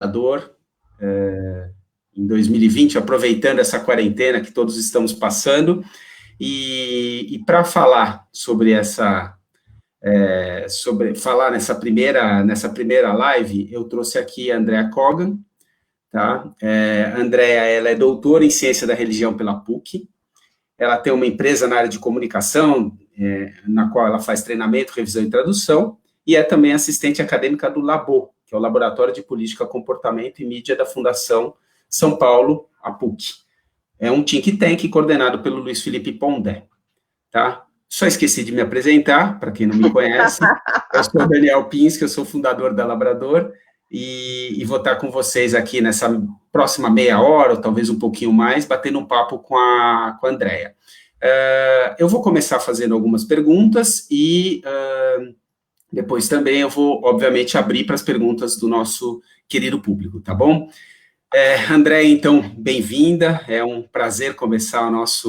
Labrador, em 2020, aproveitando essa quarentena que todos estamos passando, e para falar sobre falar nessa primeira live, eu trouxe aqui a Andrea Kogan, tá? A Andrea, ela é doutora em Ciência da Religião pela PUC, ela tem uma empresa na área de comunicação, na qual ela faz treinamento, revisão e tradução, e é também assistente acadêmica do LABO, que é o Laboratório de Política, Comportamento e Mídia da Fundação São Paulo, a PUC. É um think tank coordenado pelo Luiz Felipe Pondé, tá? Só esqueci de me apresentar, para quem não me conhece, eu sou Daniel Pinsky, eu sou fundador da Labrador, e vou estar com vocês aqui nessa próxima meia hora, ou talvez um pouquinho mais, batendo um papo com a Andrea. Eu vou começar fazendo algumas perguntas, e depois também eu vou, obviamente, abrir para as perguntas do nosso querido público, tá bom? Andréia, então, bem-vinda, é um prazer começar nossa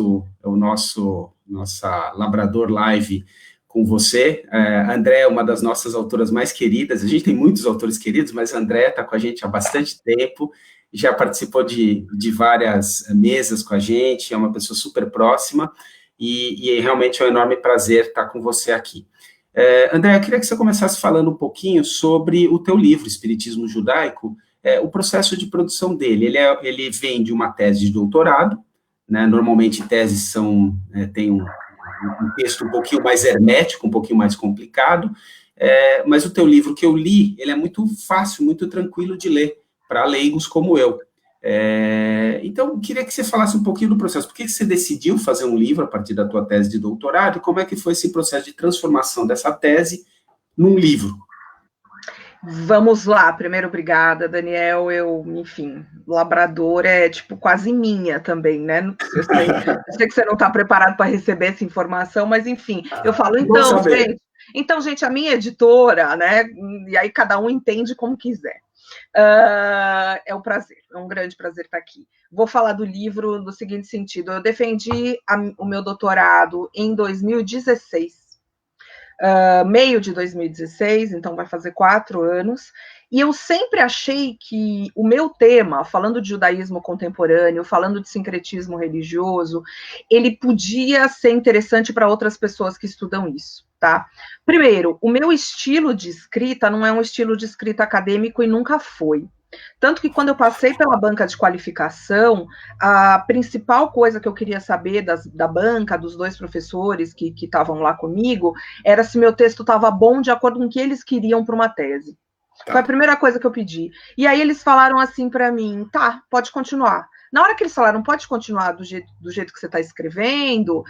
Labrador Live com você. A Andréia é uma das nossas autoras mais queridas, a gente tem muitos autores queridos, mas a Andréia está com a gente há bastante tempo, já participou de várias mesas com a gente, é uma pessoa super próxima, e realmente é um enorme prazer estar com você aqui. Andréia, eu queria que você começasse falando um pouquinho sobre o teu livro, Espiritismo Judaico, o processo de produção dele. Ele vem de uma tese de doutorado, né? Normalmente teses têm um texto um pouquinho mais hermético, um pouquinho mais complicado, mas o teu livro que eu li, ele é muito fácil, muito tranquilo de ler, para leigos como eu. Então, eu queria que você falasse um pouquinho do processo. Por que você decidiu fazer um livro a partir da tua tese de doutorado, e como é que foi esse processo de transformação dessa tese num livro? Vamos lá, primeiro, obrigada, Daniel. Enfim, Labrador é tipo quase minha também, né? Eu sei que você não está preparado para receber essa informação, mas enfim, eu falo, então, gente, a minha editora, né? E aí cada um entende como quiser. É um prazer, é um grande prazer estar aqui. Vou falar do livro no seguinte sentido: eu defendi o meu doutorado em 2016. Meio de 2016, então vai fazer 4 anos, e eu sempre achei que o meu tema, falando de judaísmo contemporâneo, falando de sincretismo religioso, ele podia ser interessante para outras pessoas que estudam isso, tá? Primeiro, o meu estilo de escrita não é um estilo de escrita acadêmico e nunca foi. Tanto que quando eu passei pela banca de qualificação, a principal coisa que eu queria saber da banca, dos 2 professores que estavam lá comigo, era se meu texto estava bom de acordo com o que eles queriam para uma tese. Foi a primeira coisa que eu pedi. E aí eles falaram assim para mim, tá, pode continuar. Na hora que eles falaram, pode continuar do jeito que você está escrevendo,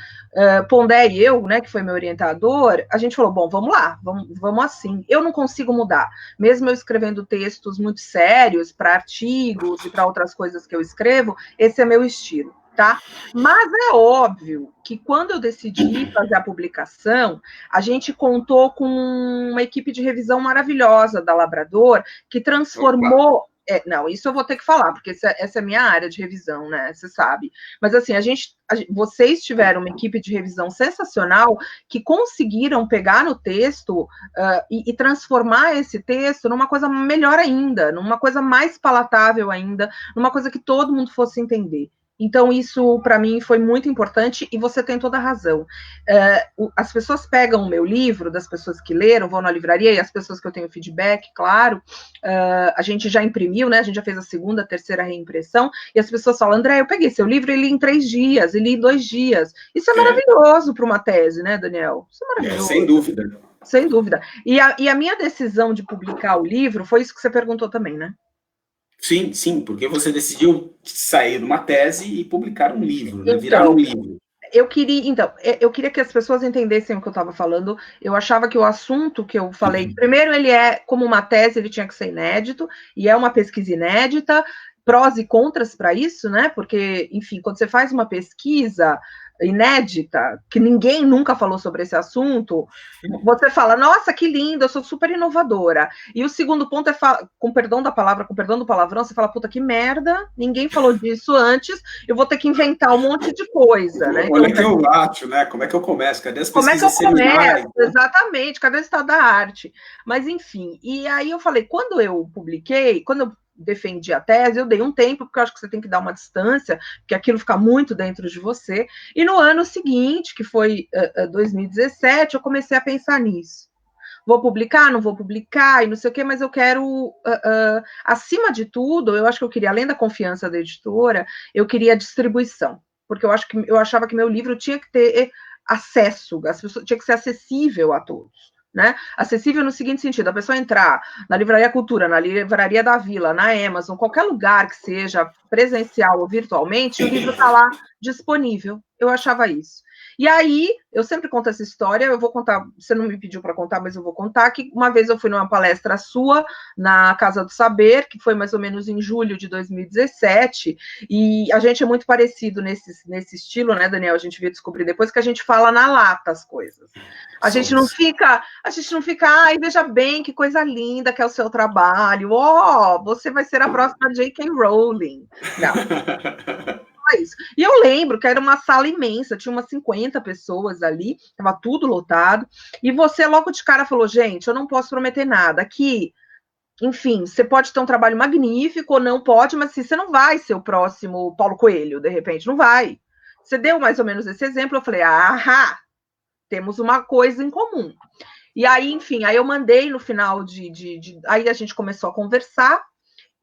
Pondé e eu, né, que foi meu orientador, a gente falou, bom, vamos lá, vamos assim. Eu não consigo mudar. Mesmo eu escrevendo textos muito sérios para artigos e para outras coisas que eu escrevo, esse é meu estilo, tá? Mas é óbvio que quando eu decidi fazer a publicação, a gente contou com uma equipe de revisão maravilhosa da Labrador, que transformou... não, isso eu vou ter que falar, porque essa é a minha área de revisão, né? Você sabe. Mas assim, vocês tiveram uma equipe de revisão sensacional que conseguiram pegar no texto e transformar esse texto numa coisa melhor ainda, numa coisa mais palatável ainda, numa coisa que todo mundo fosse entender. Então, isso, para mim, foi muito importante, e você tem toda a razão. As pessoas pegam o meu livro, das pessoas que leram, vão na livraria, e as pessoas que eu tenho feedback, claro, a gente já imprimiu, né? A gente já fez a segunda, terceira reimpressão, e as pessoas falam, André, eu peguei seu livro, ele li em 3 dias, ele li em 2 dias. Isso é maravilhoso para uma tese, né, Daniel? Isso é maravilhoso. Sem dúvida. Sem dúvida. E a minha decisão de publicar o livro, foi isso que você perguntou também, né? Sim, porque você decidiu sair de uma tese e publicar um livro, né? Virar um livro. Eu queria que as pessoas entendessem o que eu estava falando. Eu achava que o assunto que eu falei, primeiro, ele como uma tese, ele tinha que ser inédito, e é uma pesquisa inédita, prós e contras para isso, né? Porque, enfim, quando você faz uma pesquisa inédita, que ninguém nunca falou sobre esse assunto, você fala, nossa, que lindo, eu sou super inovadora. E o segundo ponto é, com perdão da palavra, com perdão do palavrão, você fala, puta, que merda, ninguém falou disso antes, eu vou ter que inventar um monte de coisa, né? Olha que eu acho, né? Como é que eu começo? Cadê as pesquisas seminais? Exatamente, cadê o estado da arte? Mas, enfim, e aí eu falei, quando eu publiquei, quando eu defendi a tese, eu dei um tempo, porque eu acho que você tem que dar uma distância, porque aquilo fica muito dentro de você, e no ano seguinte, que foi 2017, eu comecei a pensar nisso. Vou publicar, não vou publicar, e não sei o quê, mas eu quero, acima de tudo, eu acho que eu queria, além da confiança da editora, eu queria distribuição, porque eu achava que meu livro tinha que ter acesso, as pessoas, tinha que ser acessível a todos. Né? Acessível no seguinte sentido, a pessoa entrar na Livraria Cultura, na Livraria da Vila, na Amazon, qualquer lugar que seja presencial ou virtualmente, o livro está lá disponível. Eu achava isso. E aí, eu sempre conto essa história, eu vou contar, você não me pediu para contar, mas eu vou contar, que uma vez eu fui numa palestra sua, na Casa do Saber, que foi mais ou menos em julho de 2017, e a gente é muito parecido nesse estilo, né, Daniel? A gente veio descobrir depois que a gente fala na lata as coisas. A gente não fica, ai, veja bem, que coisa linda que é o seu trabalho, você vai ser a próxima J.K. Rowling. Não. Isso. E eu lembro que era uma sala imensa, tinha umas 50 pessoas ali, estava tudo lotado, e você logo de cara falou, gente, eu não posso prometer nada, aqui, enfim, você pode ter um trabalho magnífico, ou não pode, mas assim, você não vai ser o próximo Paulo Coelho, de repente, não vai. Você deu mais ou menos esse exemplo, eu falei, temos uma coisa em comum. E aí, enfim, aí eu mandei no final aí a gente começou a conversar,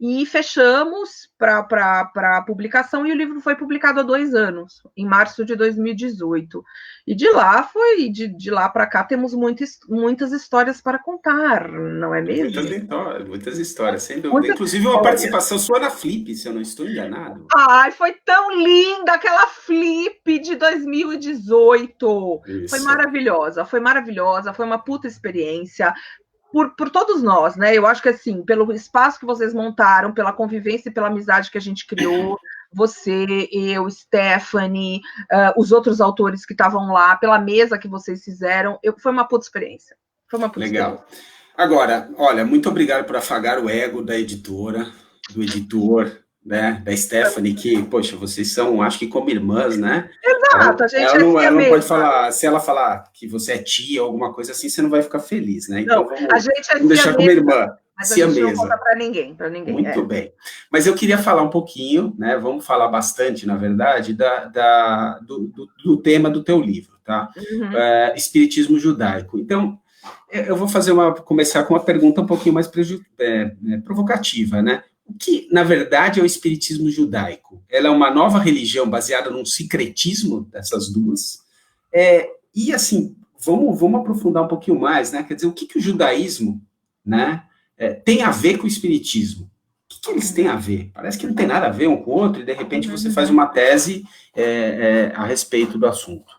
e fechamos para publicação, e o livro foi publicado há 2 anos, em março de 2018. E de lá de lá para cá temos muitas histórias para contar, não é mesmo? Muitas histórias, sem dúvida. Inclusive uma participação sua na Flip, se eu não estou enganado. Ai, foi tão linda aquela Flip de 2018. Isso. Foi maravilhosa, foi uma puta experiência. Por todos nós, né? Eu acho que assim, pelo espaço que vocês montaram, pela convivência e pela amizade que a gente criou, você, eu, Stephanie, os outros autores que estavam lá, pela mesa que vocês fizeram, foi uma puta experiência. Legal. Agora, olha, muito obrigado por afagar o ego da editora, do editor, né, da Stephanie, que, poxa, vocês são, acho que como irmãs, né? Exato, a gente ela não pode falar, se ela falar que você é tia, alguma coisa assim, você não vai ficar feliz, né? Então não, a gente vamos deixar como irmã. Mas a gente não conta para ninguém. Muito bem. Mas eu queria falar um pouquinho, né? Vamos falar bastante, na verdade, do tema do teu livro, tá? Uhum. Espiritismo judaico. Então, eu vou começar com uma pergunta um pouquinho mais provocativa, né? O que, na verdade, é o espiritismo judaico? Ela é uma nova religião baseada num sincretismo dessas duas? E, assim, vamos aprofundar um pouquinho mais, né? Quer dizer, o que o judaísmo, né, tem a ver com o espiritismo? O que eles têm a ver? Parece que não tem nada a ver um com o outro, e, de repente, você faz uma tese a respeito do assunto.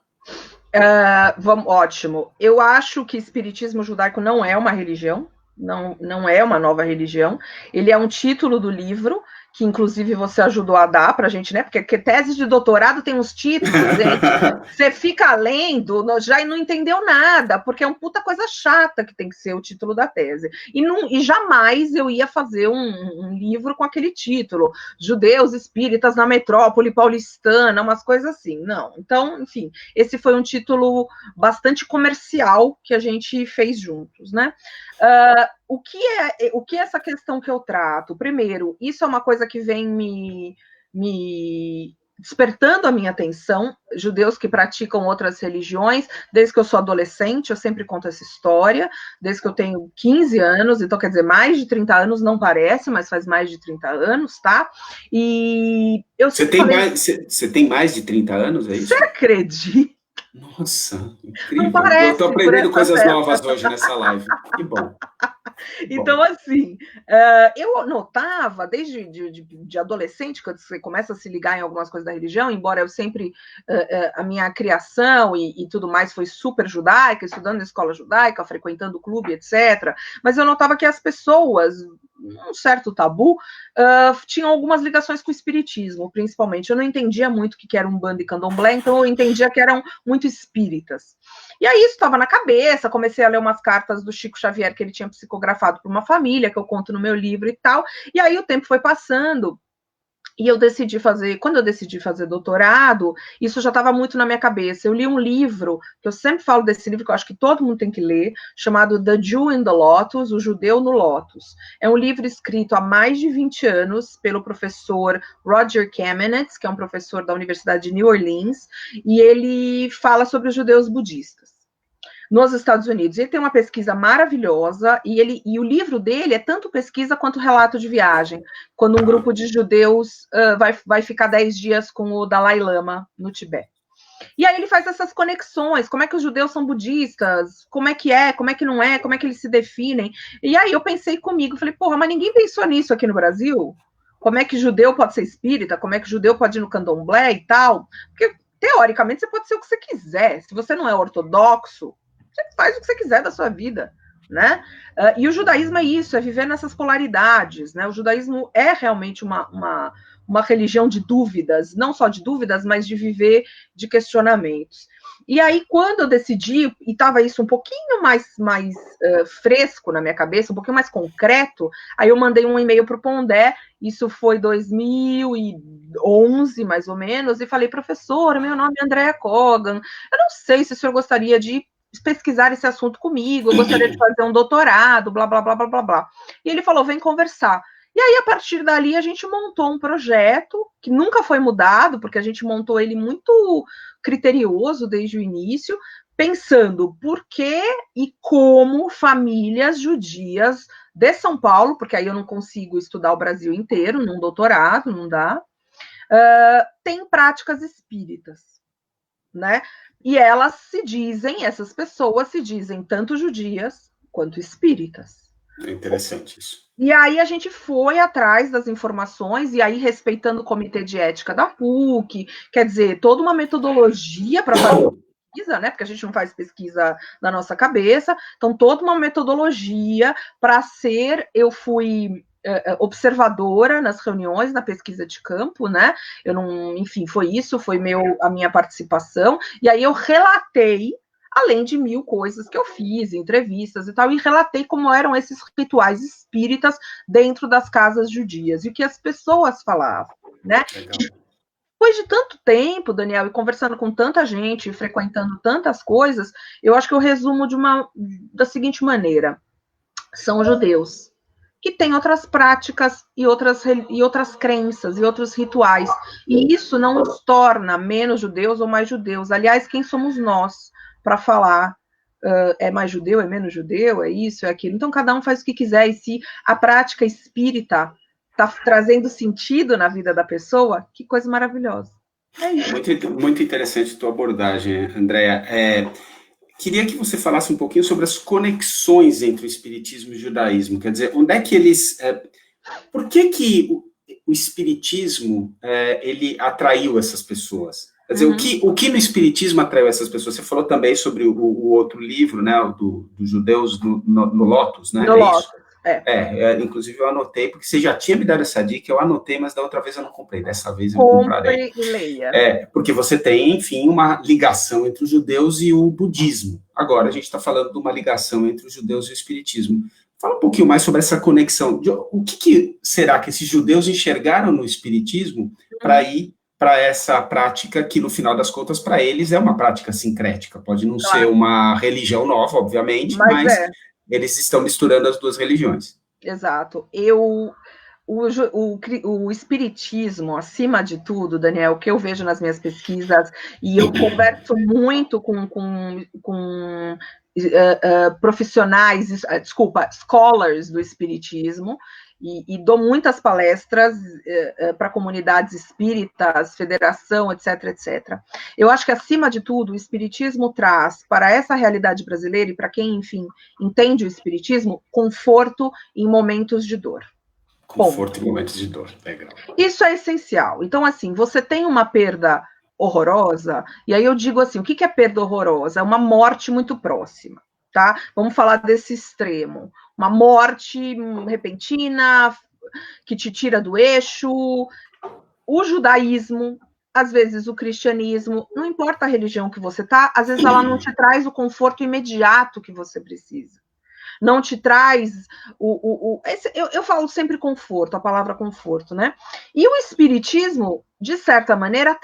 Ótimo. Eu acho que espiritismo judaico não é uma religião, não é uma nova religião. Ele é um título do livro, que inclusive você ajudou a dar para a gente, né? Porque tese de doutorado tem uns títulos, gente. Você fica lendo, já não entendeu nada, porque é uma puta coisa chata que tem que ser o título da tese. E jamais eu ia fazer um livro com aquele título. Judeus espíritas na metrópole paulistana, umas coisas assim. Não. Então, enfim, esse foi um título bastante comercial que a gente fez juntos, né? O que é essa questão que eu trato? Primeiro, isso é uma coisa que vem me despertando a minha atenção, judeus que praticam outras religiões, desde que eu sou adolescente, eu sempre conto essa história, desde que eu tenho 15 anos, então quer dizer, mais de 30 anos, não parece, mas faz mais de 30 anos, tá? E eu Você tem mais de 30 anos, é isso? Você acredita? Nossa, incrível. Eu estou aprendendo coisas novas hoje nessa live. Que bom. Então, assim, eu notava, desde de adolescente, quando você começa a se ligar em algumas coisas da religião, embora eu sempre, a minha criação e tudo mais foi super judaica, estudando na escola judaica, frequentando o clube, etc., mas eu notava que as pessoas, um certo tabu, tinham algumas ligações com o espiritismo, principalmente. Eu não entendia muito o que era Umbanda e Candomblé, então eu entendia que eram muito espíritas. E aí isso estava na cabeça, comecei a ler umas cartas do Chico Xavier que ele tinha psicografado para uma família, que eu conto no meu livro e tal, e aí o tempo foi passando, E quando eu decidi fazer doutorado, isso já estava muito na minha cabeça. Eu li um livro, que eu sempre falo desse livro, que eu acho que todo mundo tem que ler, chamado The Jew in the Lotus, O Judeu no Lótus. É um livro escrito há mais de 20 anos pelo professor Roger Kamenetz, que é um professor da Universidade de New Orleans, e ele fala sobre os judeus budistas nos Estados Unidos. Ele tem uma pesquisa maravilhosa e o livro dele é tanto pesquisa quanto relato de viagem, quando um grupo de judeus vai ficar 10 dias com o Dalai Lama no Tibete. E aí ele faz essas conexões, como é que os judeus são budistas, como é, como é que não é, como é que eles se definem. E aí eu pensei comigo, falei, porra, mas ninguém pensou nisso aqui no Brasil? Como é que judeu pode ser espírita? Como é que judeu pode ir no candomblé e tal? Porque, teoricamente, você pode ser o que você quiser. Se você não é ortodoxo, você faz o que você quiser da sua vida, né? E o judaísmo é isso, é viver nessas polaridades, né? O judaísmo é realmente uma religião de dúvidas, não só de dúvidas, mas de viver de questionamentos. E aí, quando eu decidi, e estava isso um pouquinho mais fresco na minha cabeça, um pouquinho mais concreto, aí eu mandei um e-mail para o Pondé, isso foi 2011, mais ou menos, e falei, professor, meu nome é Andréa Kogan, eu não sei se o senhor gostaria de pesquisar esse assunto comigo, eu gostaria de fazer um doutorado, blá, blá, blá, blá, blá, blá. E ele falou, vem conversar. E aí, a partir dali, a gente montou um projeto que nunca foi mudado, porque a gente montou ele muito criterioso desde o início, pensando por que e como famílias judias de São Paulo, porque aí eu não consigo estudar o Brasil inteiro num doutorado, não dá, têm práticas espíritas, né? E elas essas pessoas se dizem tanto judias quanto espíritas. É interessante isso. E aí a gente foi atrás das informações, e aí respeitando o comitê de ética da PUC, quer dizer, toda uma metodologia para fazer pesquisa, né? Porque a gente não faz pesquisa na nossa cabeça, então toda uma metodologia para eu fui observadora nas reuniões, na pesquisa de campo, né? Eu não, enfim, foi a minha participação, e aí eu relatei, além de 1000 coisas que eu fiz, entrevistas e tal, e relatei como eram esses rituais espíritas dentro das casas judias, e o que as pessoas falavam, né? Depois de tanto tempo, Daniel, e conversando com tanta gente, frequentando tantas coisas, eu acho que eu resumo da seguinte maneira: são judeus que têm outras práticas e outras crenças e outros rituais. E isso não nos torna menos judeus ou mais judeus. Aliás, quem somos nós para falar é mais judeu, é menos judeu, é isso, é aquilo? Então, cada um faz o que quiser. E se a prática espírita está trazendo sentido na vida da pessoa, que coisa maravilhosa. É isso. Muito interessante a tua abordagem, Andréa. Queria que você falasse um pouquinho sobre as conexões entre o espiritismo e o judaísmo. Quer dizer, onde é que eles... por que o espiritismo ele atraiu essas pessoas? Quer dizer, o que no espiritismo atraiu essas pessoas? Você falou também sobre o outro livro, né, dos judeus no Lótus, né? No Lótus. Inclusive eu anotei, porque você já tinha me dado essa dica, eu anotei, mas da outra vez eu não comprei, dessa vez eu comprarei. Compre e leia. Porque você tem, enfim, uma ligação entre os judeus e o budismo. Agora a gente está falando de uma ligação entre os judeus e o espiritismo. Fala um pouquinho mais sobre essa conexão. O que será que esses judeus enxergaram no espiritismo para ir para essa prática que, no final das contas, para eles é uma prática sincrética. Pode não ser uma religião nova, obviamente, mas eles estão misturando as duas religiões. Exato. O espiritismo, acima de tudo, Daniel, que eu vejo nas minhas pesquisas, e eu converso muito com profissionais, scholars do espiritismo, e dou muitas palestras para comunidades espíritas, federação, etc, etc. Eu acho que, acima de tudo, o espiritismo traz para essa realidade brasileira, e para quem, enfim, entende o espiritismo, conforto em momentos de dor. Conforto em momentos de dor, legal. Isso é essencial. Então, assim, você tem uma perda horrorosa, e aí eu digo assim, o que é perda horrorosa? É uma morte muito próxima, tá? Vamos falar desse extremo. Uma morte repentina, que te tira do eixo. O judaísmo, às vezes o cristianismo, não importa a religião que você tá, às vezes ela não te traz o conforto imediato que você precisa. não te traz eu falo sempre conforto, a palavra conforto, né? E o espiritismo, de certa maneira,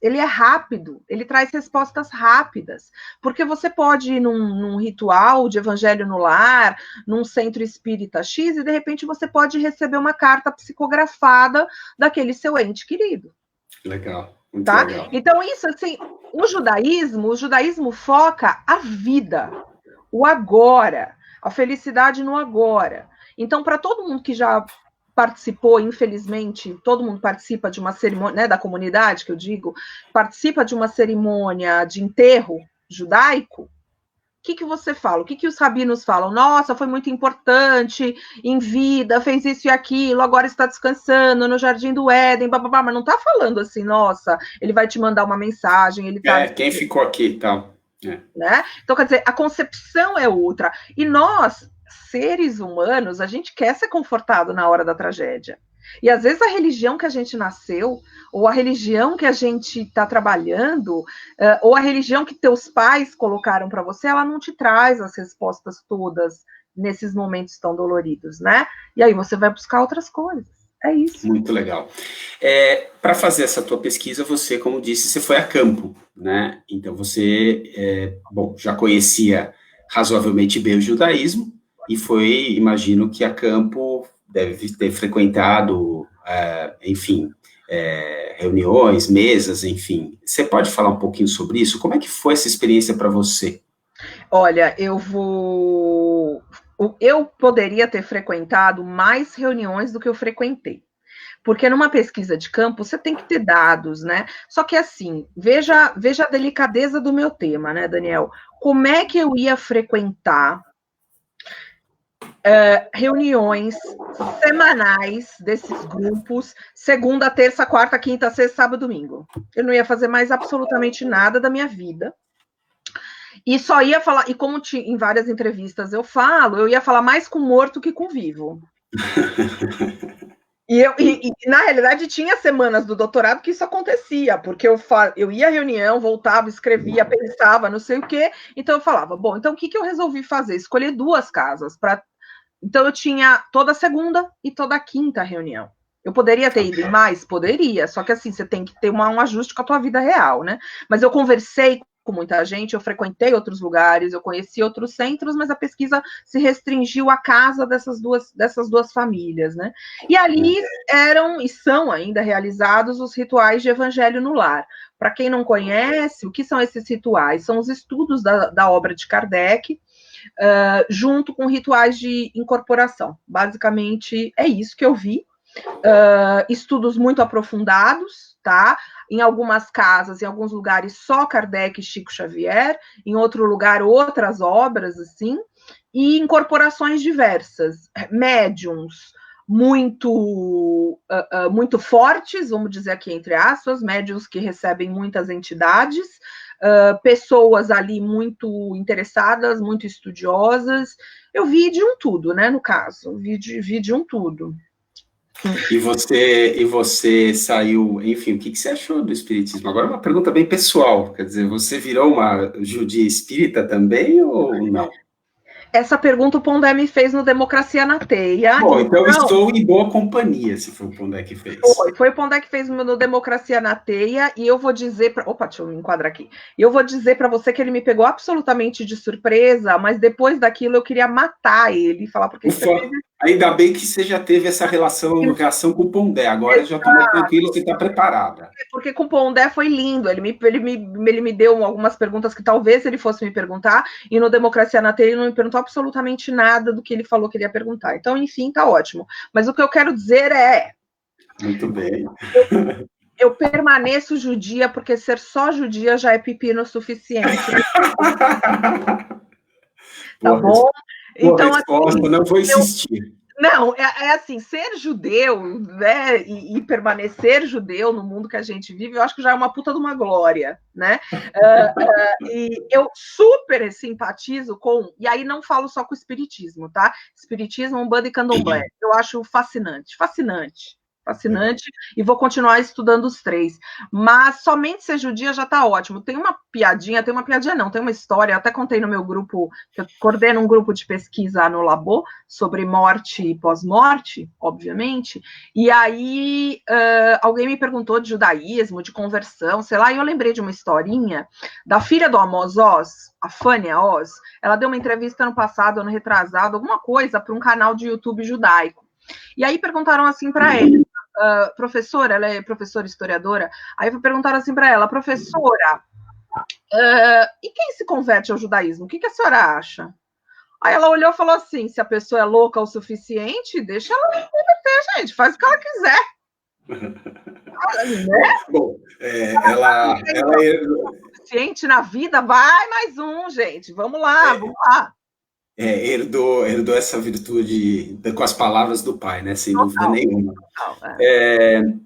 ele é rápido, ele traz respostas rápidas, porque você pode ir num ritual de evangelho no lar, num centro espírita X, e de repente você pode receber uma carta psicografada daquele seu ente querido. Legal, muito tá? legal. Então, isso, assim, o judaísmo foca a vida, o agora, a felicidade no agora. Então, para todo mundo que já participou, infelizmente, todo mundo participa de uma cerimônia, né, da comunidade, que eu digo, participa de uma cerimônia de enterro judaico, o que você fala? O que os rabinos falam? Nossa, foi muito importante em vida, fez isso e aquilo, agora está descansando no Jardim do Éden, bababá, mas não está falando assim, nossa, ele vai te mandar uma mensagem, ele tá... Quem ficou aqui e tal. Né? Então, quer dizer, a concepção é outra. E nós, seres humanos, a gente quer ser confortado na hora da tragédia. E às vezes a religião que a gente nasceu, ou a religião que a gente está trabalhando, ou a religião que teus pais colocaram para você, ela não te traz as respostas todas nesses momentos tão doloridos, né? E aí você vai buscar outras coisas. É isso. Muito legal. Para fazer essa tua pesquisa, você, como disse, você foi a campo, né? Então você, já conhecia razoavelmente bem o judaísmo e foi, imagino que a campo deve ter frequentado, enfim, reuniões, mesas, enfim. Você pode falar um pouquinho sobre isso? Como é que foi essa experiência para você? Olha, eu poderia ter frequentado mais reuniões do que eu frequentei. Porque numa pesquisa de campo você tem que ter dados, né? Só que assim, veja a delicadeza do meu tema, né, Daniel? Como é que eu ia frequentar reuniões semanais desses grupos, segunda, terça, quarta, quinta, sexta, sábado, domingo? Eu não ia fazer mais absolutamente nada da minha vida. E só ia falar, e como em várias entrevistas eu ia falar mais com morto que com vivo. E na realidade tinha semanas do doutorado que isso acontecia, porque eu ia à reunião, voltava, escrevia, pensava, não sei o quê, então eu falava, bom, então o que eu resolvi fazer? Escolher 2 casas, então eu tinha toda segunda e toda quinta reunião. Eu poderia ter ido em mais? Poderia, só que assim, você tem que ter um ajuste com a tua vida real, né? Mas eu conversei com muita gente, eu frequentei outros lugares, eu conheci outros centros, mas a pesquisa se restringiu à casa dessas duas famílias, né? E ali eram e são ainda realizados os rituais de evangelho no lar. Para quem não conhece, o que são esses rituais? São os estudos da obra de Kardec, junto com rituais de incorporação. Basicamente, é isso que eu vi. Estudos muito aprofundados, tá? Em algumas casas, em alguns lugares, só Kardec e Chico Xavier, em outro lugar, outras obras, assim, e incorporações diversas, médiums muito fortes, vamos dizer aqui entre aspas, médiums que recebem muitas entidades, pessoas ali muito interessadas, muito estudiosas. Eu vi de um tudo, né, no caso, vi de um tudo. E você saiu, enfim, o que você achou do espiritismo? Agora uma pergunta bem pessoal, quer dizer, você virou uma judia espírita também ou não? Essa pergunta o Pondé me fez no Democracia na Teia. Bom, então estou em boa companhia, se foi o Pondé que fez. Foi o Pondé que fez no Democracia na Teia, e eu vou dizer para... Opa, deixa eu me enquadrar aqui. Eu vou dizer para você que ele me pegou absolutamente de surpresa, mas depois daquilo eu queria matar ele, falar porque... Ainda bem que você já teve essa reação com o Pondé, agora já estou mais tranquilo, você está preparada. Porque com o Pondé foi lindo, ele me deu algumas perguntas que talvez ele fosse me perguntar, e no Democracia na Teia ele não me perguntou absolutamente nada do que ele falou que ele ia perguntar. Então, enfim, tá ótimo. Mas o que eu quero dizer é... Muito bem. Eu permaneço judia, porque ser só judia já é pepino suficiente. Tá bom? Então, resposta, assim, não vou insistir. Não, é assim, ser judeu, né, e permanecer judeu no mundo que a gente vive, eu acho que já é uma puta de uma glória, né? E eu super simpatizo com, e aí não falo só com o espiritismo, tá? Espiritismo, Umbanda e Candomblé. Eu acho fascinante. fascinante, e vou continuar estudando os 3. Mas somente ser judia já está ótimo. Tem uma piadinha não, tem uma história, eu até contei no meu grupo, que eu coordeno um grupo de pesquisa no Labo, sobre morte e pós-morte, obviamente, e aí alguém me perguntou de judaísmo, de conversão, sei lá, e eu lembrei de uma historinha da filha do Amos Oz, a Fania Oz. Ela deu uma entrevista ano passado, ano retrasado, alguma coisa, para um canal de YouTube judaico. E aí perguntaram assim para ele, professora, ela é professora historiadora, aí perguntaram assim para ela, professora, e quem se converte ao judaísmo? O que a senhora acha? Aí ela olhou e falou assim, se a pessoa é louca o suficiente, deixa ela se converter, gente, faz o que ela quiser. Né? Bom, ela suficiente na vida, vai mais um, gente, vamos lá. Herdou essa virtude com as palavras do pai, né? Sem dúvida nenhuma.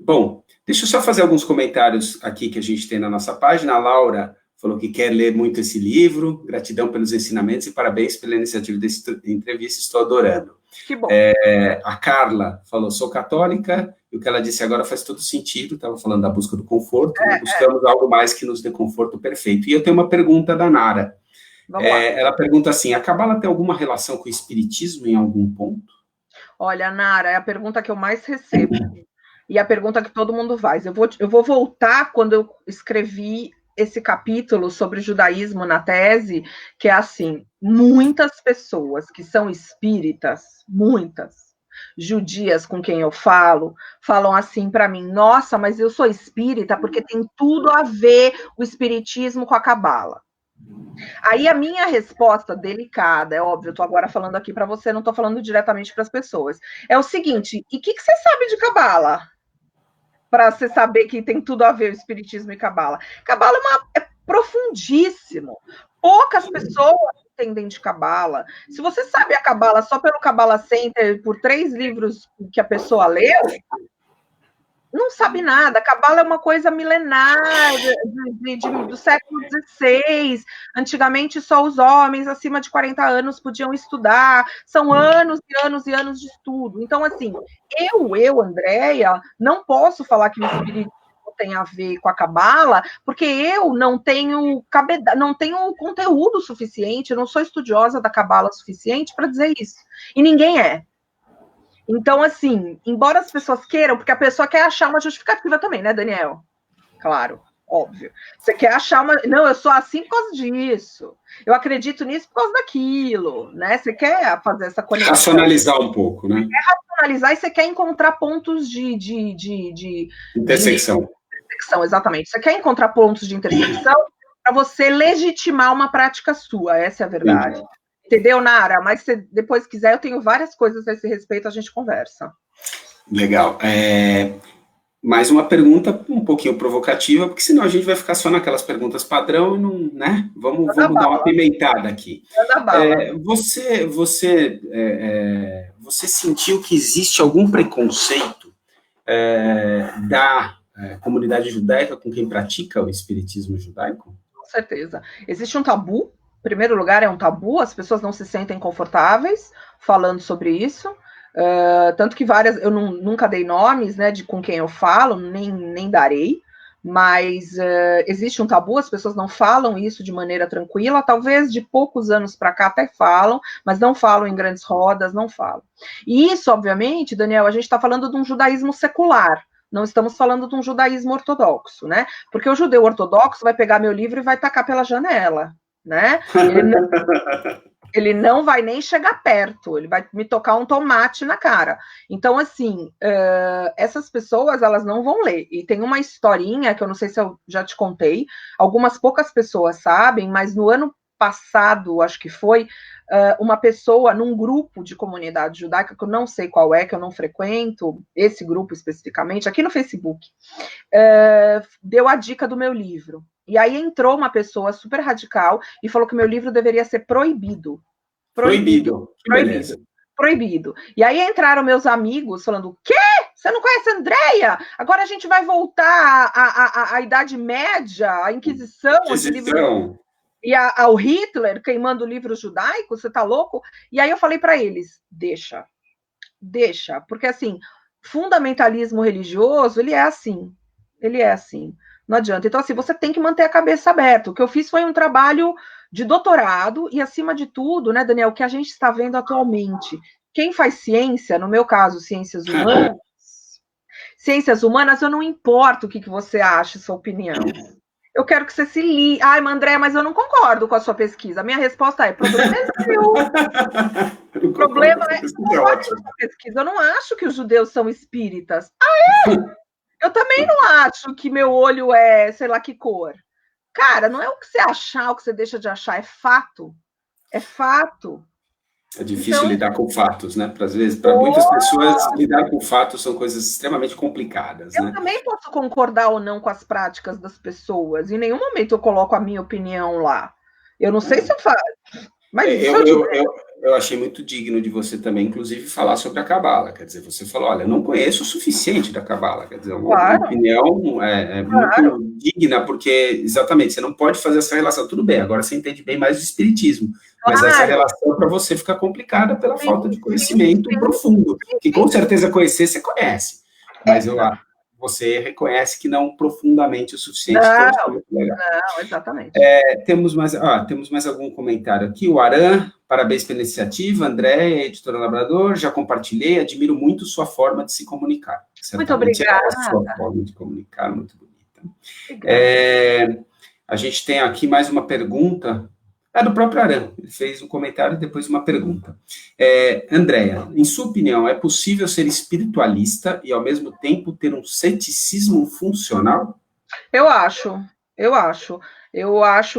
Bom, deixa eu só fazer alguns comentários aqui que a gente tem na nossa página. A Laura falou que quer ler muito esse livro, gratidão pelos ensinamentos e parabéns pela iniciativa dessa entrevista, estou adorando. Que bom. A Carla falou, sou católica, e o que ela disse agora faz todo sentido, estava falando da busca do conforto, buscamos algo mais que nos dê conforto perfeito. E eu tenho uma pergunta da Nara. Ela pergunta assim, a Cabala tem alguma relação com o espiritismo em algum ponto? Olha, Nara, é a pergunta que eu mais recebo, e a pergunta que todo mundo faz. Eu vou voltar quando eu escrevi esse capítulo sobre judaísmo na tese, que é assim, muitas pessoas que são espíritas, muitas, judias com quem eu falo, falam assim para mim, nossa, mas eu sou espírita porque tem tudo a ver o espiritismo com a cabala. Aí a minha resposta delicada, é óbvio, eu estou agora falando aqui para você, não estou falando diretamente para as pessoas, é o seguinte, e o que você sabe de cabala? Para você saber que tem tudo a ver o espiritismo e cabala. Cabala é profundíssimo. Poucas pessoas entendem de cabala. Se você sabe a cabala só pelo Cabala Center, por 3 livros que a pessoa leu, não sabe nada. A cabala é uma coisa milenar do século XVI. Antigamente, só os homens acima de 40 anos podiam estudar. São anos e anos e anos de estudo. Então, assim, eu, Andréia, não posso falar que o espiritismo tem a ver com a cabala, porque eu não tenho conteúdo suficiente, eu não sou estudiosa da cabala suficiente para dizer isso. E ninguém é. Então, assim, embora as pessoas queiram, porque a pessoa quer achar uma justificativa também, né, Daniel? Claro, óbvio. Você quer achar uma... Não, eu sou assim por causa disso. Eu acredito nisso por causa daquilo, né? Você quer fazer essa conexão. Racionalizar um pouco, né? Você quer racionalizar e você quer encontrar pontos de intersecção. Exatamente. Você quer encontrar pontos de intersecção para você legitimar uma prática sua, essa é a verdade. Sim. Entendeu, Nara? Mas se depois quiser, eu tenho várias coisas a esse respeito, a gente conversa. Legal. Mais uma pergunta um pouquinho provocativa, porque senão a gente vai ficar só naquelas perguntas padrão, não, né? Vamos dar uma pimentada aqui. Você sentiu que existe algum preconceito da comunidade judaica com quem pratica o espiritismo judaico? Com certeza. Existe um tabu. Em primeiro lugar, é um tabu, as pessoas não se sentem confortáveis falando sobre isso, tanto que eu nunca dei nomes, né, de com quem eu falo, nem darei, mas existe um tabu, as pessoas não falam isso de maneira tranquila, talvez de poucos anos para cá até falam, mas não falam em grandes rodas, não falam. E isso, obviamente, Daniel, a gente está falando de um judaísmo secular, não estamos falando de um judaísmo ortodoxo, né? Porque o judeu ortodoxo vai pegar meu livro e vai tacar pela janela, né? Ele não vai nem chegar perto, ele vai me tocar um tomate na cara. Então, assim, essas pessoas, elas não vão ler. E tem uma historinha, que eu não sei se eu já te contei, algumas poucas pessoas sabem, mas no ano passado, acho que foi, uma pessoa num grupo de comunidade judaica, que eu não sei qual é, que eu não frequento, esse grupo especificamente, aqui no Facebook, deu a dica do meu livro. E aí entrou uma pessoa super radical e falou que meu livro deveria ser proibido. Proibido. E aí entraram meus amigos falando, o quê? Você não conhece a Andréia? Agora a gente vai voltar à Idade Média, à Inquisição. E ao Hitler queimando livros judaicos, você tá louco? E aí eu falei para eles, deixa, porque assim, fundamentalismo religioso, ele é assim. Ele é assim. Não adianta. Então, assim, você tem que manter a cabeça aberta. O que eu fiz foi um trabalho de doutorado e, acima de tudo, né, Daniel, o que a gente está vendo atualmente. Quem faz ciência, no meu caso, ciências humanas, eu não importo o que você acha, sua opinião. Eu quero que você se ligue. Ai, André, mas eu não concordo com a sua pesquisa. A minha resposta é: problema é seu. O problema é pesquisa. Eu não acho que os judeus são espíritas. Ah, é? Eu também não acho que meu olho é, sei lá que cor. Cara, não é o que você achar, o que você deixa de achar, é fato. É fato. É difícil lidar com fatos, né? Às vezes, para muitas pessoas, lidar com fatos são coisas extremamente complicadas, né? Eu também posso concordar ou não com as práticas das pessoas. Em nenhum momento eu coloco a minha opinião lá. Eu não sei se eu faço. Mas eu achei muito digno de você também, inclusive, falar sobre a Cabala. Quer dizer, você falou, olha, não conheço o suficiente da Cabala. Quer dizer, uma opinião muito digna, porque, exatamente, você não pode fazer essa relação. Tudo bem, agora você entende bem mais o espiritismo. Mas essa relação para você fica complicada pela falta de conhecimento profundo. Que com certeza conhecer, você conhece. Mas você reconhece que não profundamente o suficiente. Não, exatamente. Temos mais algum comentário aqui. O Aran, parabéns pela iniciativa. André, editora Labrador, já compartilhei, admiro muito sua forma de se comunicar. Muito obrigada. A sua forma de comunicar, muito bonita. A gente tem aqui mais uma pergunta. Do próprio Aran. Ele fez um comentário e depois uma pergunta. Andréa, em sua opinião, é possível ser espiritualista e, ao mesmo tempo, ter um ceticismo funcional? Eu acho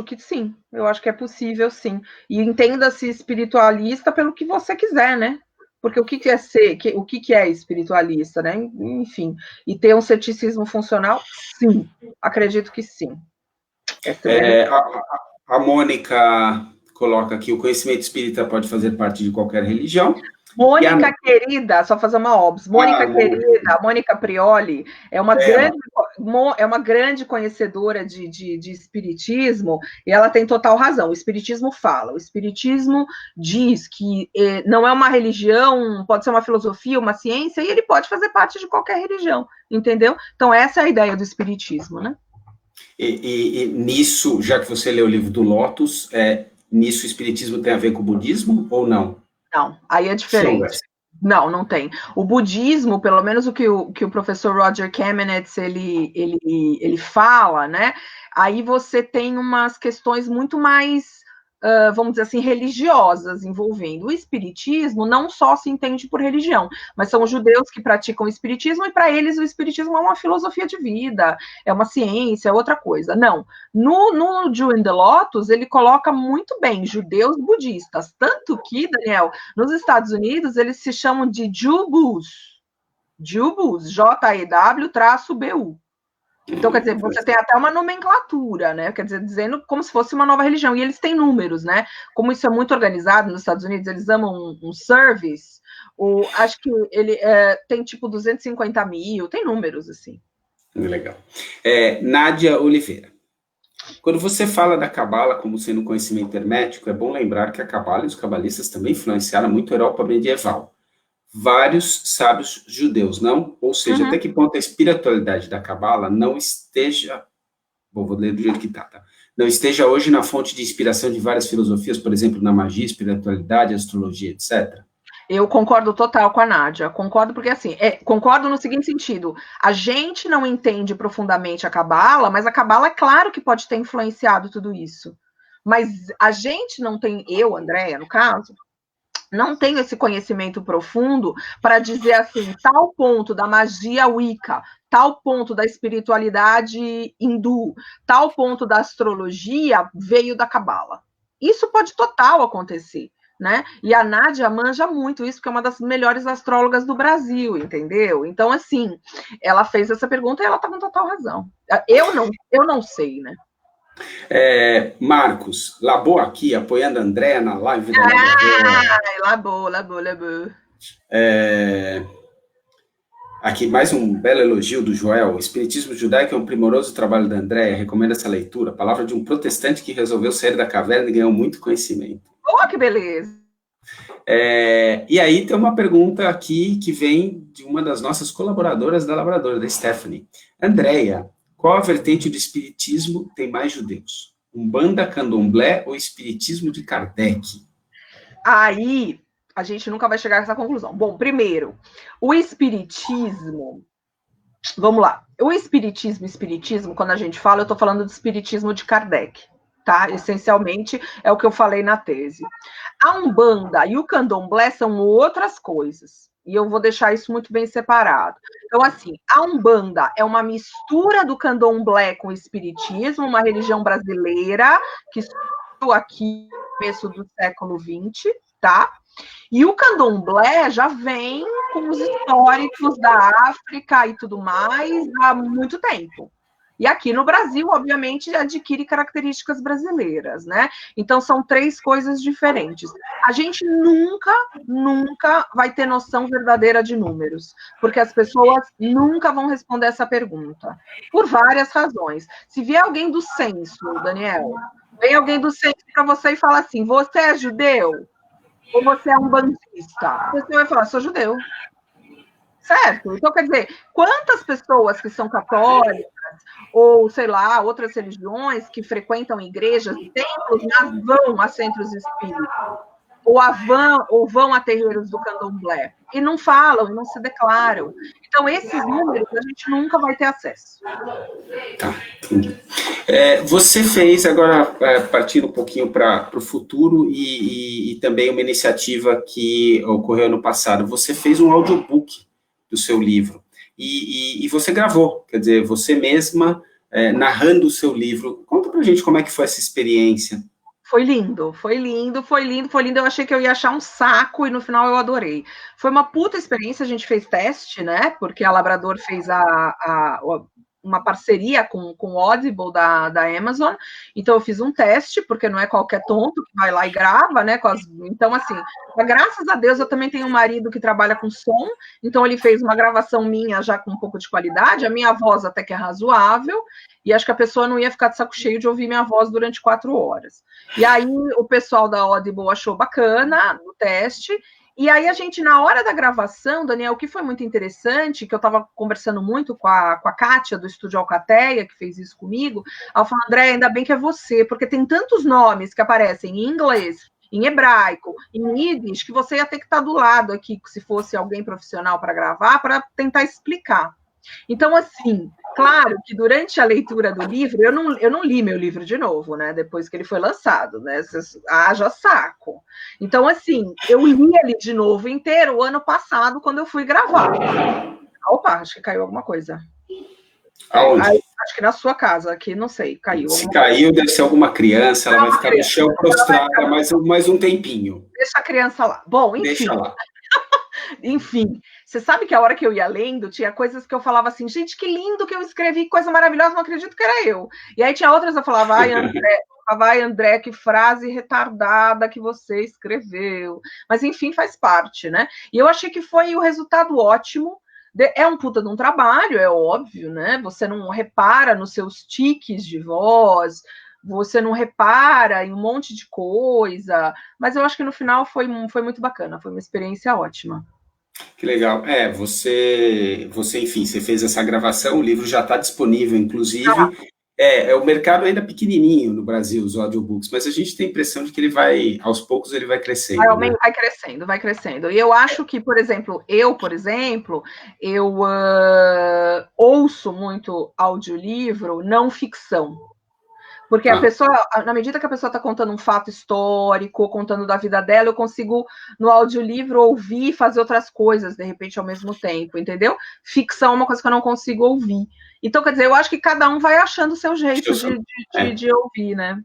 que sim. Eu acho que é possível, sim. E entenda-se espiritualista pelo que você quiser, né? Porque o que é ser, o que é espiritualista, né? Enfim. E ter um ceticismo funcional, sim. Acredito que sim. A Mônica coloca aqui, o conhecimento espírita pode fazer parte de qualquer religião. Mônica querida, só fazer uma obs. Mônica querida, Mônica Prioli, é uma grande conhecedora de espiritismo, e ela tem total razão. O espiritismo fala, o espiritismo diz que não é uma religião, pode ser uma filosofia, uma ciência, e ele pode fazer parte de qualquer religião, entendeu? Então, essa é a ideia do espiritismo, né? E nisso, já que você leu o livro do Lotus, nisso o espiritismo tem a ver com o budismo ou não? Não, aí é diferente. Não tem. O budismo, pelo menos o que o professor Roger Kamenetz ele fala, né? Aí você tem umas questões muito mais, vamos dizer assim, religiosas envolvendo. O espiritismo não só se entende por religião, mas são os judeus que praticam o espiritismo, e para eles o espiritismo é uma filosofia de vida, é uma ciência, é outra coisa. Não. No Jew in the Lotus, ele coloca muito bem judeus budistas, tanto que, Daniel, nos Estados Unidos, eles se chamam de Jubus, Jew-B-U. Então, quer dizer, você tem até uma nomenclatura, né? Quer dizer, dizendo como se fosse uma nova religião. E eles têm números, né? Como isso é muito organizado nos Estados Unidos, eles amam um service. Acho que ele tem tipo 250 mil, tem números assim. Legal. Nádia Oliveira. Quando você fala da Cabala como sendo um conhecimento hermético, é bom lembrar que a Cabala e os cabalistas também influenciaram muito a Europa medieval. Vários sábios judeus, não? Ou seja, até que ponto a espiritualidade da Cabala não esteja... vou ler do jeito que tá? Não esteja hoje na fonte de inspiração de várias filosofias, por exemplo, na magia, espiritualidade, astrologia, etc.? Eu concordo total com a Nádia. Concordo porque, assim, concordo no seguinte sentido. A gente não entende profundamente a Cabala, mas a Cabala, é claro que pode ter influenciado tudo isso. Mas a gente não tem, eu, Andréia, no caso, não tenho esse conhecimento profundo para dizer assim, tal ponto da magia Wicca, tal ponto da espiritualidade hindu, tal ponto da astrologia veio da Cabala. Isso pode total acontecer, né? E a Nádia manja muito isso, porque é uma das melhores astrólogas do Brasil, entendeu? Então, assim, ela fez essa pergunta e ela está com total razão. Eu não sei, né? Marcos, Labô aqui, apoiando a Andréa na live da Labô. Aqui, mais um belo elogio do Joel. O Espiritismo Judaico é um primoroso trabalho da Andréa, recomendo essa leitura. Palavra de um protestante que resolveu sair da caverna e ganhou muito conhecimento. Oh, que beleza! E aí tem uma pergunta aqui que vem de uma das nossas colaboradoras da Labradora, da Stephanie. Andréia, qual a vertente do espiritismo tem mais judeus? Umbanda, Candomblé ou espiritismo de Kardec? Aí a gente nunca vai chegar a essa conclusão. Bom, primeiro, o espiritismo. Vamos lá. O espiritismo, quando a gente fala, eu estou falando do espiritismo de Kardec, tá? Essencialmente é o que eu falei na tese. A Umbanda e o Candomblé são outras coisas. E eu vou deixar isso muito bem separado. Então, assim, a Umbanda é uma mistura do Candomblé com o espiritismo, uma religião brasileira que surgiu aqui no começo do século XX, tá? E o Candomblé já vem com os históricos da África e tudo mais há muito tempo. E aqui no Brasil, obviamente, adquire características brasileiras, né? Então, são três coisas diferentes. A gente nunca vai ter noção verdadeira de números, porque as pessoas nunca vão responder essa pergunta, por várias razões. Se vier alguém do censo, Daniel, vem alguém do censo para você e fala assim, você é judeu? Ou você é um bandista? Você vai falar, sou judeu. Certo? Então, quer dizer, quantas pessoas que são católicas, ou, sei lá, outras religiões que frequentam igrejas e templos, mas vão a centros espíritas, ou vão a terreiros do candomblé, e não falam, não se declaram. Então, esses números a gente nunca vai ter acesso. Tá. Você fez, agora partindo um pouquinho para o futuro e também uma iniciativa que ocorreu no passado, você fez um audiobook do seu livro e você gravou, quer dizer, você mesma narrando o seu livro. Conta pra gente como é que foi essa experiência. Foi lindo, foi lindo, foi lindo, foi lindo. Eu achei que eu ia achar um saco e no final eu adorei. Foi uma puta experiência, a gente fez teste, né? Porque a Labrador fez uma parceria com o Audible da Amazon. Então eu fiz um teste, porque não é qualquer tonto que vai lá e grava, né? Então, assim, graças a Deus eu também tenho um marido que trabalha com som, então ele fez uma gravação minha já com um pouco de qualidade, a minha voz até que é razoável, e acho que a pessoa não ia ficar de saco cheio de ouvir minha voz durante 4 horas. E aí o pessoal da Audible achou bacana o teste, e aí a gente, na hora da gravação, Daniel, o que foi muito interessante, que eu estava conversando muito com a Kátia, do Estúdio Alcateia, que fez isso comigo, ela falou, André, ainda bem que é você, porque tem tantos nomes que aparecem em inglês, em hebraico, em Yiddish, que você ia ter que estar do lado aqui, se fosse alguém profissional para gravar, para tentar explicar. Então, assim, claro que durante a leitura do livro, eu não li meu livro de novo, né? Depois que ele foi lançado, né? Haja saco. Então, assim, eu li ele de novo inteiro o ano passado, quando eu fui gravar. Opa, acho que caiu alguma coisa. Acho que na sua casa, aqui, não sei, caiu. Se caiu, deve ser alguma criança, ela vai ficar no chão prostrada mais um tempinho. Deixa a criança lá. Bom, enfim. Deixa lá. Enfim, você sabe que a hora que eu ia lendo, tinha coisas que eu falava assim, gente, que lindo que eu escrevi, coisa maravilhosa, não acredito que era eu. E aí tinha outras que eu falava, vai, André, que frase retardada que você escreveu. Mas, enfim, faz parte, né? E eu achei que foi o resultado ótimo. É um puta de um trabalho, é óbvio, né? Você não repara nos seus tiques de voz, você não repara em um monte de coisa, mas eu acho que no final foi muito bacana, foi uma experiência ótima. Que legal. Você, enfim, você fez essa gravação, o livro já está disponível, inclusive. O mercado ainda pequenininho no Brasil, os audiobooks, mas a gente tem a impressão de que ele vai, aos poucos, ele vai crescendo. Vai crescendo. E eu acho que, por exemplo, eu ouço muito audiolivro, não ficção. Porque a pessoa, na medida que a pessoa está contando um fato histórico, contando da vida dela, eu consigo, no audiolivro, ouvir e fazer outras coisas, de repente, ao mesmo tempo, entendeu? Ficção é uma coisa que eu não consigo ouvir. Então, quer dizer, eu acho que cada um vai achando o seu jeito de ouvir, né?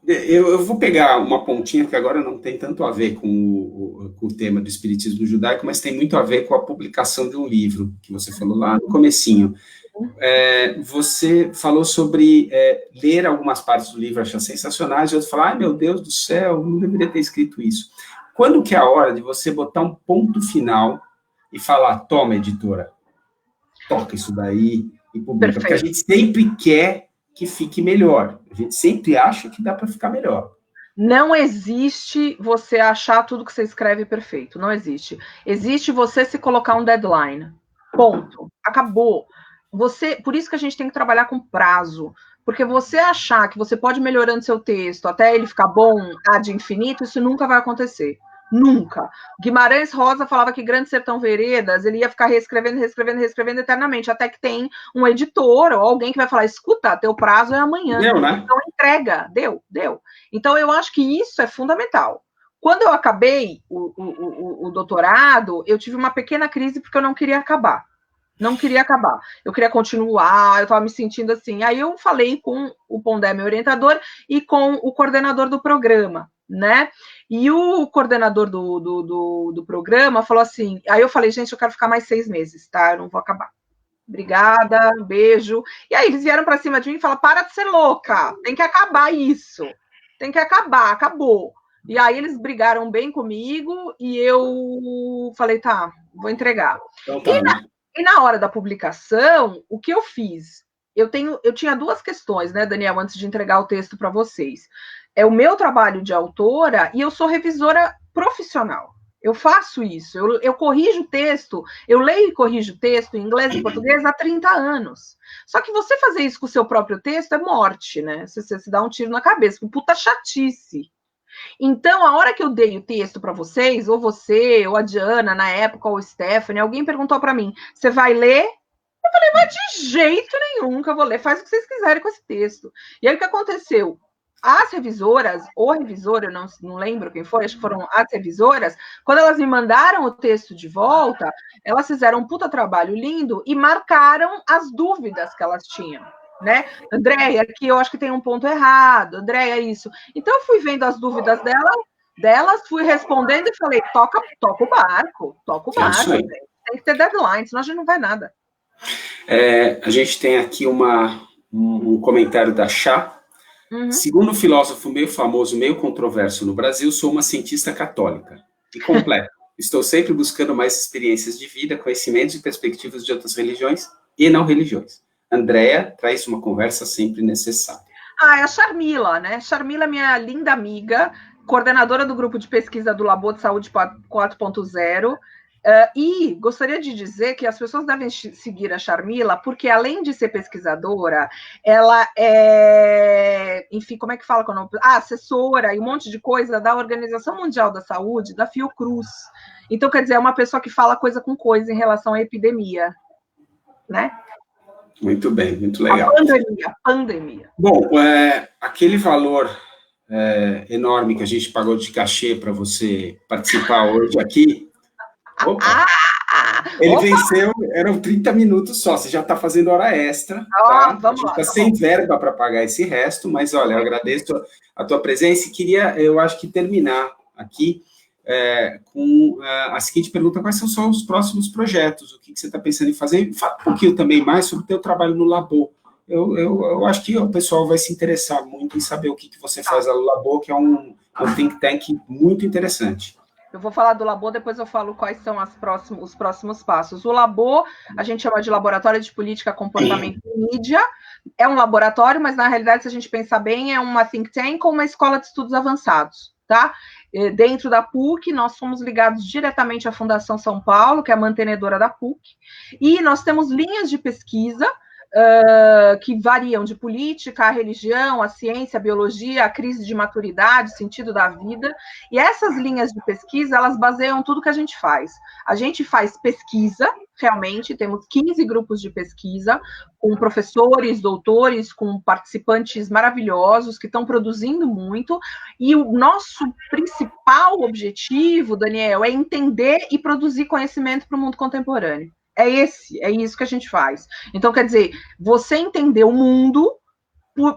Eu vou pegar uma pontinha que agora não tem tanto a ver com o tema do espiritismo judaico, mas tem muito a ver com a publicação de um livro, que você falou lá no comecinho. Você falou sobre ler algumas partes do livro, achar sensacionais, e outros falar, ai meu Deus do céu, não deveria ter escrito isso. Quando que é a hora de você botar um ponto final e falar, toma, editora, toca isso daí e publica? Perfeito. Porque a gente sempre quer que fique melhor, a gente sempre acha que dá para ficar melhor. Não existe você achar tudo que você escreve perfeito. Não existe. Existe você se colocar um deadline. Ponto. Acabou. Por isso que a gente tem que trabalhar com prazo. Porque você achar que você pode ir melhorando seu texto até ele ficar bom ad infinito, isso nunca vai acontecer. Nunca. Guimarães Rosa falava que Grande Sertão Veredas, ele ia ficar reescrevendo eternamente, até que tem um editor ou alguém que vai falar, escuta, teu prazo é amanhã. Deu, né? Então entrega. Deu. Então eu acho que isso é fundamental. Quando eu acabei o doutorado, eu tive uma pequena crise porque eu não queria acabar. Eu queria continuar, eu estava me sentindo assim. Aí eu falei com o Pondé, meu orientador, e com o coordenador do programa, né? E o coordenador do programa falou assim, aí eu falei, gente, eu quero ficar mais 6 meses, tá? Eu não vou acabar. Obrigada, um beijo. E aí eles vieram para cima de mim e falaram, para de ser louca, tem que acabar isso. Tem que acabar, acabou. E aí eles brigaram bem comigo e eu falei, tá, vou entregar. Então tá, né? E na hora da publicação, o que eu fiz? Eu tinha 2 questões, né, Daniel, antes de entregar o texto para vocês. É o meu trabalho de autora e eu sou revisora profissional. Eu faço isso, eu corrijo o texto, eu leio e corrijo o texto em inglês e português há 30 anos. Só que você fazer isso com o seu próprio texto é morte, né? Você se dá um tiro na cabeça, puta chatice. Então, a hora que eu dei o texto para vocês, ou você, ou a Diana, na época, ou o Stephanie, alguém perguntou para mim, você vai ler? Eu falei, mas de jeito nenhum que eu vou ler, faz o que vocês quiserem com esse texto. E aí, o que aconteceu? As revisoras, ou revisora, eu não lembro quem foi, acho que foram as revisoras, quando elas me mandaram o texto de volta, elas fizeram um puta trabalho lindo e marcaram as dúvidas que elas tinham. Né? Andréia, aqui eu acho que tem um ponto errado, Andréia, isso. Então, eu fui vendo as dúvidas delas, fui respondendo e falei, toca o barco, tem que ter deadline, senão a gente não vai nada. A gente tem aqui um comentário da Chá. Segundo o filósofo meio famoso, meio controverso no Brasil, sou uma cientista católica e completa. Estou sempre buscando mais experiências de vida, conhecimentos e perspectivas de outras religiões e não religiões. Andréia traz uma conversa sempre necessária. É a Charmila, né? Charmila é minha linda amiga, coordenadora do grupo de pesquisa do Labor de Saúde 4.0. E gostaria de dizer que as pessoas devem seguir a Charmila, porque além de ser pesquisadora, ela é, enfim, como é que fala com o nome? Assessora e um monte de coisa da Organização Mundial da Saúde, da Fiocruz. Então, quer dizer, é uma pessoa que fala coisa com coisa em relação à epidemia, né? Muito bem, muito legal. A pandemia. Bom, aquele valor enorme que a gente pagou de cachê para você participar hoje aqui, ele venceu, eram 30 minutos só, você já está fazendo hora extra, tá? A gente está sem verba para pagar esse resto, mas olha, eu agradeço a tua presença e queria, eu acho que terminar aqui com a seguinte pergunta: quais são só os próximos projetos? O que você está pensando em fazer? Fala um pouquinho também mais sobre o teu trabalho no Labor. Eu acho que o pessoal vai se interessar muito em saber o que você faz no Labor, que é um think tank muito interessante. Eu vou falar do Labor, depois eu falo quais são os próximos passos. O Labor, a gente chama de Laboratório de Política, Comportamento e Mídia. É um laboratório, mas na realidade, se a gente pensar bem, é uma think tank ou uma escola de estudos avançados, tá? Dentro da PUC, nós somos ligados diretamente à Fundação São Paulo, que é a mantenedora da PUC, e nós temos linhas de pesquisa que variam de política, a religião, a ciência, a biologia, a crise de maturidade, sentido da vida, e essas linhas de pesquisa, elas baseiam tudo que a gente faz. A gente faz pesquisa, realmente, temos 15 grupos de pesquisa, com professores, doutores, com participantes maravilhosos, que estão produzindo muito, e o nosso principal objetivo, Daniel, é entender e produzir conhecimento para o mundo contemporâneo. É isso que a gente faz. Então, quer dizer, você entender o mundo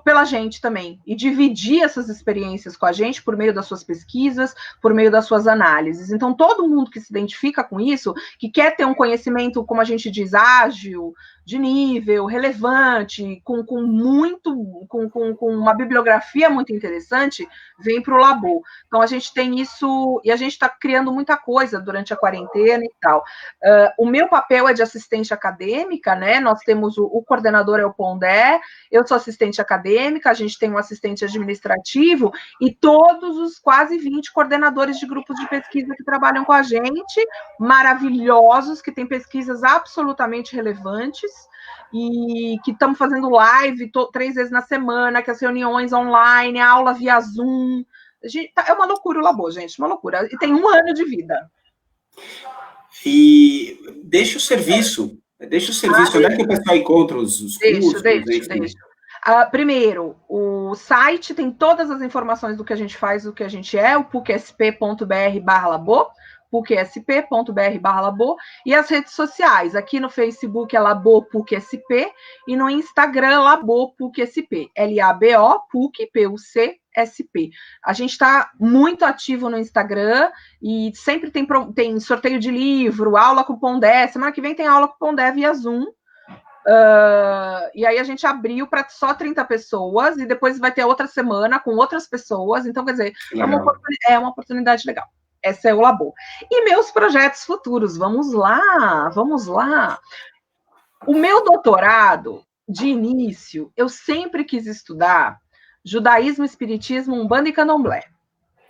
pela gente também, e dividir essas experiências com a gente por meio das suas pesquisas, por meio das suas análises. Então, todo mundo que se identifica com isso, que quer ter um conhecimento, como a gente diz, ágil, de nível, relevante, com uma bibliografia muito interessante, vem para o Labor. Então, a gente tem isso, e a gente está criando muita coisa durante a quarentena e tal. O meu papel é de assistente acadêmica, né? Nós temos o coordenador é o Pondé, eu sou assistente acadêmica, acadêmica, a gente tem um assistente administrativo e todos os quase 20 coordenadores de grupos de pesquisa que trabalham com a gente, maravilhosos, que têm pesquisas absolutamente relevantes, e que estamos fazendo live 3 vezes na semana, que as reuniões online, a aula via Zoom. É uma loucura o Labo, gente, uma loucura. E tem 1 ano de vida. E deixa o serviço. Onde é que o pessoal encontra os cursos? Deixa. Primeiro, o site tem todas as informações do que a gente faz, do que a gente é, o pucsp.br/labo, pucsp.br/labo, e as redes sociais. Aqui no Facebook é Labo PUC-SP e no Instagram Labo PUC-SP, LABO PUC, PUC-SP. A gente está muito ativo no Instagram e sempre tem sorteio de livro, aula com Pondé. Semana que vem tem aula com Pondé via Zoom. E aí a gente abriu para só 30 pessoas e depois vai ter outra semana com outras pessoas. Então, quer dizer, é uma oportunidade legal. Essa é o Labo. E meus projetos futuros, vamos lá. O meu doutorado, de início, eu sempre quis estudar judaísmo, espiritismo, umbanda e candomblé.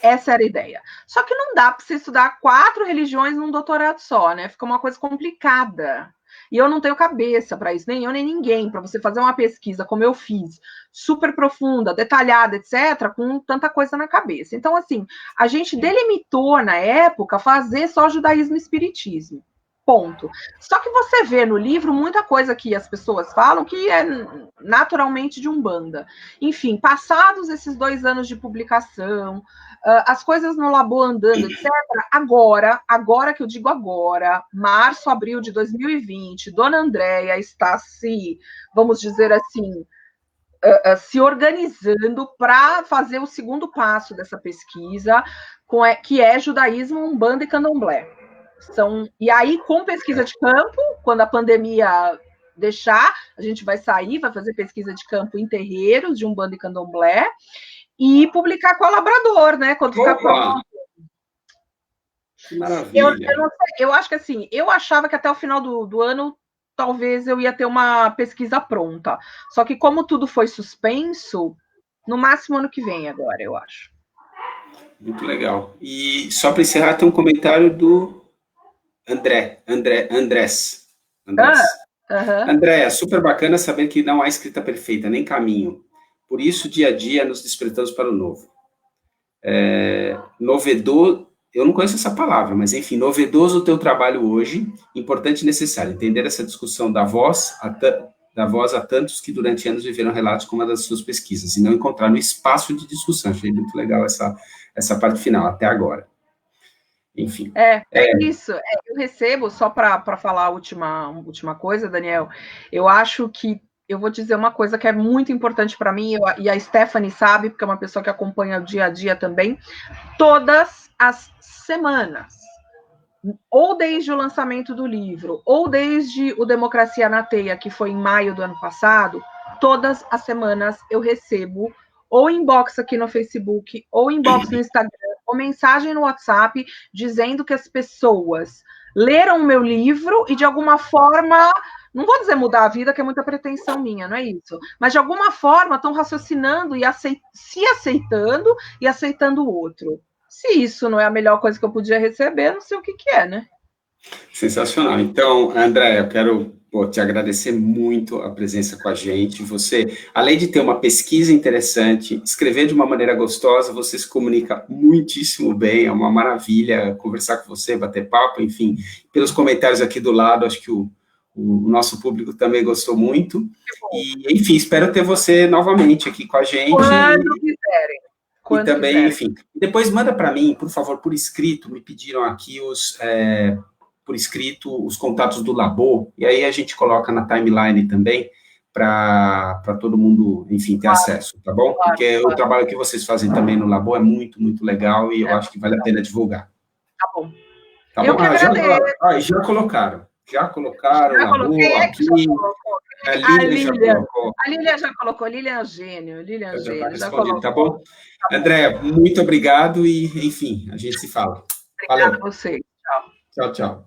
Essa era a ideia. Só que não dá para você estudar 4 religiões num doutorado só, né? Fica uma coisa complicada. E eu não tenho cabeça para isso, nem eu, nem ninguém, para você fazer uma pesquisa como eu fiz, super profunda, detalhada, etc., com tanta coisa na cabeça. Então, assim, a gente delimitou, na época, fazer só judaísmo e espiritismo. Ponto. Só que você vê no livro muita coisa que as pessoas falam que é naturalmente de Umbanda. Enfim, passados esses 2 anos de publicação, as coisas no Labo andando, etc., agora que eu digo agora, março, abril de 2020, Dona Andréia está vamos dizer assim, se organizando para fazer o segundo passo dessa pesquisa, que é judaísmo, umbanda e candomblé. E aí, com pesquisa de campo, quando a pandemia deixar, a gente vai sair, vai fazer pesquisa de campo em terreiros de umbanda e candomblé, e publicar com o Labrador, né? Quando ficar pronto. Que maravilha. Eu acho que assim, eu achava que até o final do ano talvez eu ia ter uma pesquisa pronta. Só que como tudo foi suspenso, no máximo ano que vem agora, eu acho. Muito legal. E só para encerrar, tem um comentário do Andrés. Andréa, super bacana saber que não há escrita perfeita, nem caminho. Por isso, dia a dia, nos despertamos para o novo. Novedoso, eu não conheço essa palavra, mas enfim, novedoso o teu trabalho hoje, importante e necessário. Entender essa discussão da voz a tantos que durante anos viveram relatos como uma das suas pesquisas, e não encontraram espaço de discussão. Achei muito legal essa parte final, até agora. Enfim. Isso. Eu recebo, só para falar a última coisa, Daniel, eu acho que eu vou dizer uma coisa que é muito importante para mim, e a Stephanie sabe, porque é uma pessoa que acompanha o dia a dia também, todas as semanas, ou desde o lançamento do livro, ou desde o Democracia na Teia, que foi em maio do ano passado, todas as semanas eu recebo ou inbox aqui no Facebook, ou inbox no Instagram, ou mensagem no WhatsApp, dizendo que as pessoas leram o meu livro e, de alguma forma, não vou dizer mudar a vida, que é muita pretensão minha, não é isso, mas, de alguma forma, estão raciocinando e se aceitando e aceitando o outro. Se isso não é a melhor coisa que eu podia receber, não sei o que é, né? Sensacional. Então, André, eu quero te agradecer muito a presença com a gente. Você, além de ter uma pesquisa interessante, escrever de uma maneira gostosa, você se comunica muitíssimo bem, é uma maravilha conversar com você, bater papo, enfim, pelos comentários aqui do lado, acho que o nosso público também gostou muito. E, enfim, espero ter você novamente aqui com a gente. Quando quiserem. E também, enfim, depois manda para mim, por favor, por escrito, me pediram aqui por escrito os contatos do Labo, e aí a gente coloca na timeline também, para todo mundo, enfim, ter acesso, tá bom? Porque o trabalho que vocês fazem também no Labo é muito, muito legal, e eu acho que vale a pena divulgar. Tá bom. Tá bom? Já colocaram. Labo aqui. A Lília já colocou. A Lília é gênio. Já colocou. Tá bom? André, muito obrigado e, enfim, a gente se fala. Obrigada a você. Tchau, tchau.